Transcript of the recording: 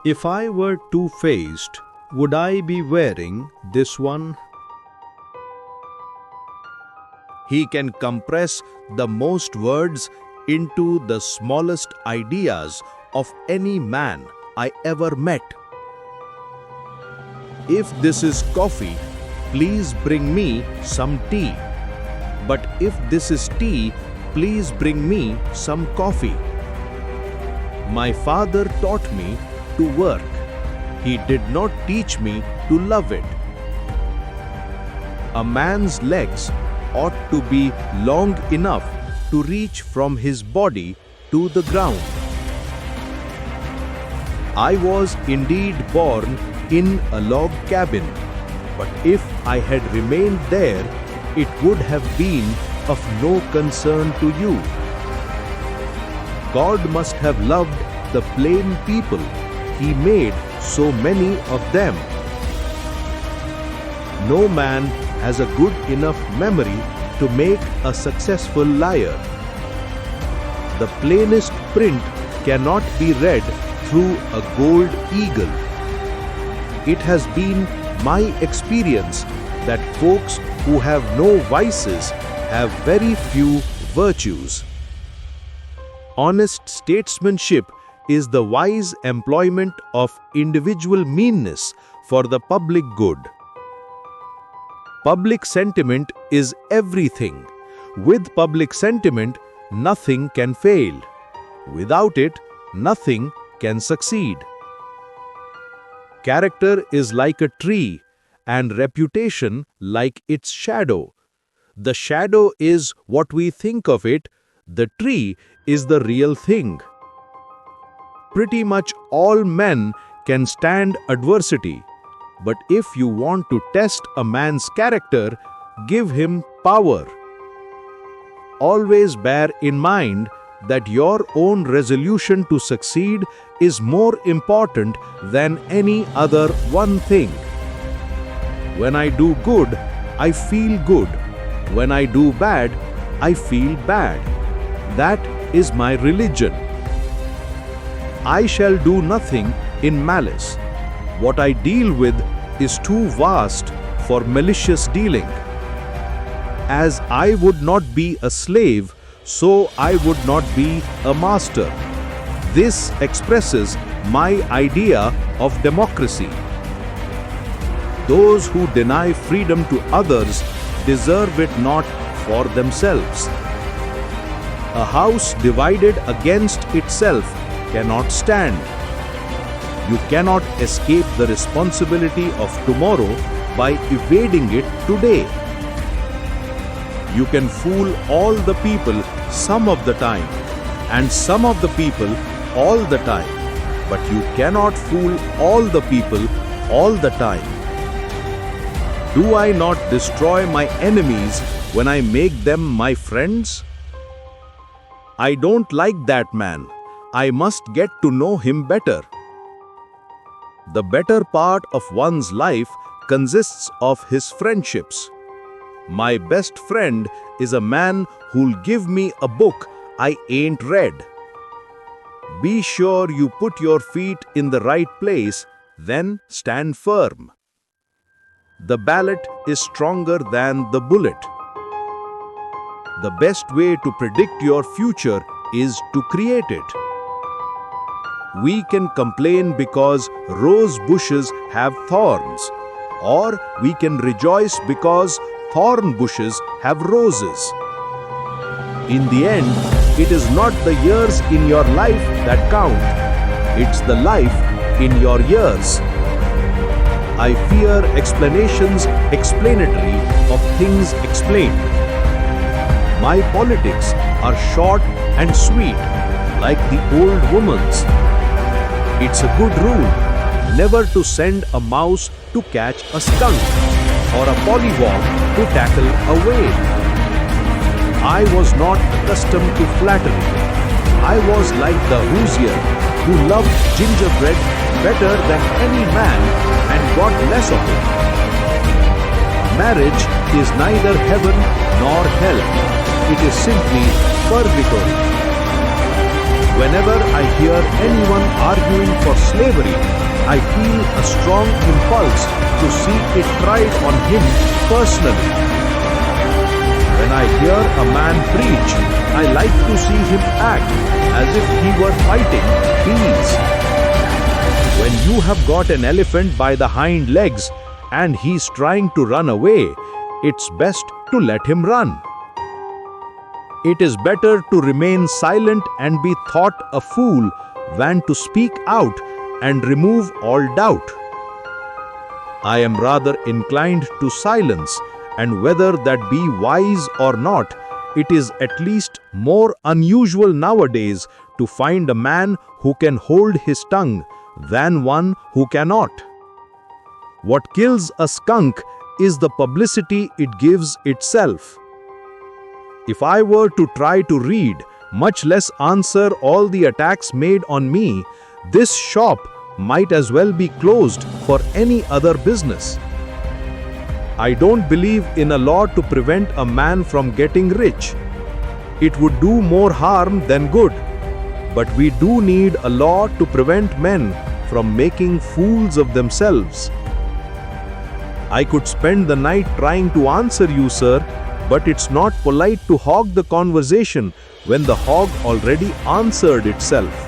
If I were two-faced, would I be wearing this one? He can compress the most words into the smallest ideas of any man I ever met. If this is coffee, please bring me some tea. But if this is tea, please bring me some coffee. My father taught me to work. He did not teach me to love it. A man's legs ought to be long enough to reach from his body to the ground. I was indeed born in a log cabin, but if I had remained there, it would have been of no concern to you. God must have loved the plain people. He made so many of them. No man has a good enough memory to make a successful liar. The plainest print cannot be read through a gold eagle. It has been my experience that folks who have no vices have very few virtues. Honest statesmanship is the wise employment of individual meanness for the public good. Public sentiment is everything. With public sentiment, nothing can fail. Without it, nothing can succeed. Character is like a tree, and reputation like its shadow. The shadow is what we think of it, the tree is the real thing. Pretty much all men can stand adversity, but if you want to test a man's character, give him power. Always bear in mind that your own resolution to succeed is more important than any other one thing. When I do good, I feel good. When I do bad, I feel bad. That is my religion. I shall do nothing in malice. What I deal with is too vast for malicious dealing. As I would not be a slave, so I would not be a master. This expresses my idea of democracy. Those who deny freedom to others deserve it not for themselves. A house divided against itself cannot stand. You cannot escape the responsibility of tomorrow by evading it today. You can fool all the people some of the time, and some of the people all the time, but you cannot fool all the people all the time. Do I not destroy my enemies when I make them my friends? I don't like that man. I must get to know him better. The better part of one's life consists of his friendships. My best friend is a man who'll give me a book I ain't read. Be sure you put your feet in the right place, then stand firm. The ballot is stronger than the bullet. The best way to predict your future is to create it. We can complain because rose bushes have thorns, or we can rejoice because thorn bushes have roses. In the end, it is not the years in your life that count, it's the life in your years. I fear explanations explanatory of things explained. My politics are short and sweet, like the old woman's. It's a good rule never to send a mouse to catch a skunk or a pollywog to tackle a whale. I was not accustomed to flattery. I was like the Hoosier who loved gingerbread better than any man and got less of it. Marriage is neither heaven nor hell. It is simply purgatory. whenever I hear anyone arguing for slavery, I feel a strong impulse to see it tried on him personally. When I hear a man preach, I like to see him act as if he were fighting bees. When you have got an elephant by the hind legs and he's trying to run away, it's best to let him run. It is better to remain silent and be thought a fool than to speak out and remove all doubt. I am rather inclined to silence, and whether that be wise or not, it is at least more unusual nowadays to find a man who can hold his tongue than one who cannot. What kills a skunk is the publicity it gives itself. If I were to try to read, much less answer all the attacks made on me, this shop might as well be closed for any other business. I don't believe in a law to prevent a man from getting rich. It would do more harm than good. But we do need a law to prevent men from making fools of themselves. I could spend the night trying to answer you, sir, but it's not polite to hog the conversation when the hog already answered itself.